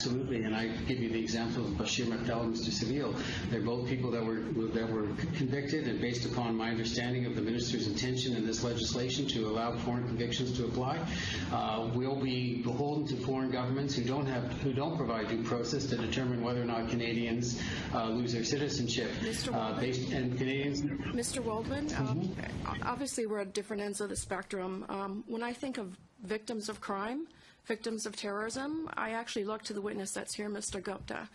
Absolutely, and I give you the example of Bashir Mabdal and Mr. Seville. They're both people that were convicted, and based upon my understanding of the minister's intention in this legislation to allow foreign convictions to apply, we'll be beholden to foreign governments who don't provide due process to determine whether or not Canadians lose their citizenship. Mr. Waldman, obviously we're at different ends of the spectrum. When I think of victims of crime, victims of terrorism, I actually look to the witness that's here, Mr. Gupta,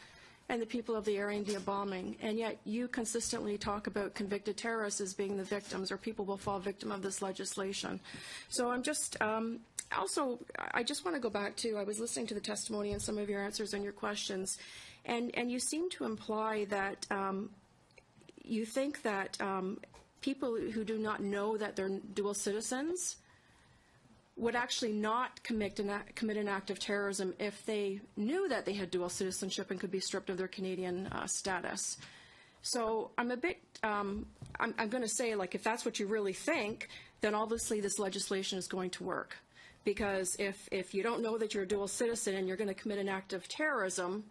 and the people of the Air India bombing. And yet you consistently talk about convicted terrorists as being the victims, or people will fall victim of this legislation. So I'm just, also, I just want to go back to, I was listening to the testimony and some of your answers and your questions, and you seem to imply that you think that people who do not know that they're dual citizens would actually not commit an act of terrorism if they knew that they had dual citizenship and could be stripped of their Canadian status. So I'm a bit, I'm going to say, like, if that's what you really think, then obviously this legislation is going to work. Because if you don't know that you're a dual citizen and you're going to commit an act of terrorism,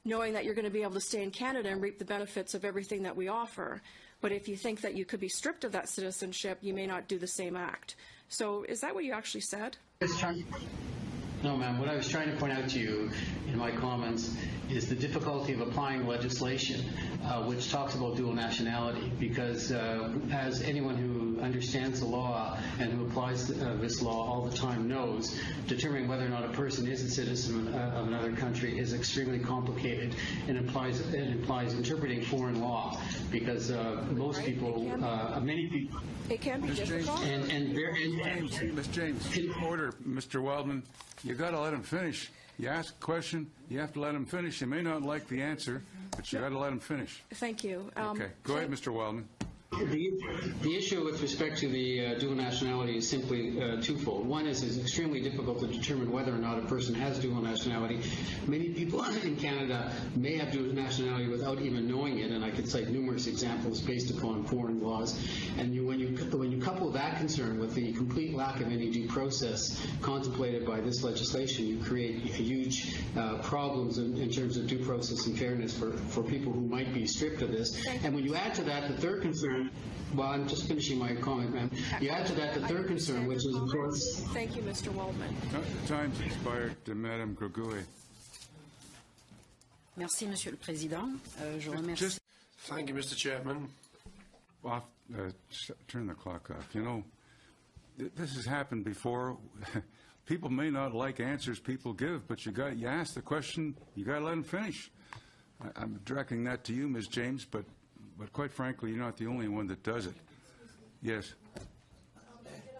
knowing that you're going to be able to stay in Canada and reap the benefits of everything that we offer. But if you think that you could be stripped of that citizenship, you may not do the same act. So is that what you actually said? No, ma'am. What I was trying to point out to you in my comments is the difficulty of applying legislation which talks about dual nationality, because as anyone who understands the law and who applies this law all the time knows, determining whether or not a person is a citizen of another country is extremely complicated, and implies interpreting foreign law, because most people, many people... It can be difficult. Ms. James, order, Mr. Waldman. You got to let him finish. You ask a question, you have to let him finish. You may not like the answer, but you got to let him finish. Thank you. Okay, go ahead, Mr. Waldman. The issue with respect to the dual nationality is simply twofold. One is it's extremely difficult to determine whether or not a person has dual nationality. Many people in Canada may have dual nationality without even knowing it, and I could cite numerous examples based upon foreign laws. And when you couple that concern with the complete lack of any due process contemplated by this legislation, you create huge problems in terms of due process and fairness for people who might be stripped of this. And when you add to that the third concern, well, I'm just finishing my comment, ma'am. You add to that the third concern, which is, of course... Thank you, Mr. Waldman. Time's expired. Madame Gregouille. Merci, Monsieur le Président. Je remercie. Thank you, Mr. Chairman. Turn the clock off. You know, this has happened before. People may not like answers people give, but you ask the question, you got to let them finish. I'm directing that to you, Ms. James, but quite frankly, you're not the only one that does it. Yes.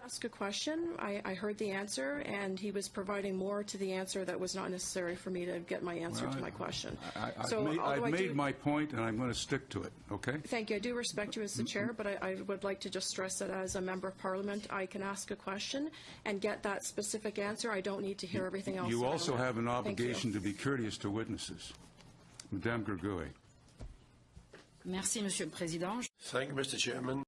Ask a question. I heard the answer, and he was providing more to the answer that was not necessary for me to get my answer to my question. I've made my point, and I'm going to stick to it, okay? Thank you. I do respect you as the chair, but I would like to just stress that as a member of Parliament, I can ask a question and get that specific answer. I don't need to hear everything else. You also have an obligation to be courteous to witnesses. Madame Gregouille. Merci, Monsieur le Président. Thank you, Mr. Chairman.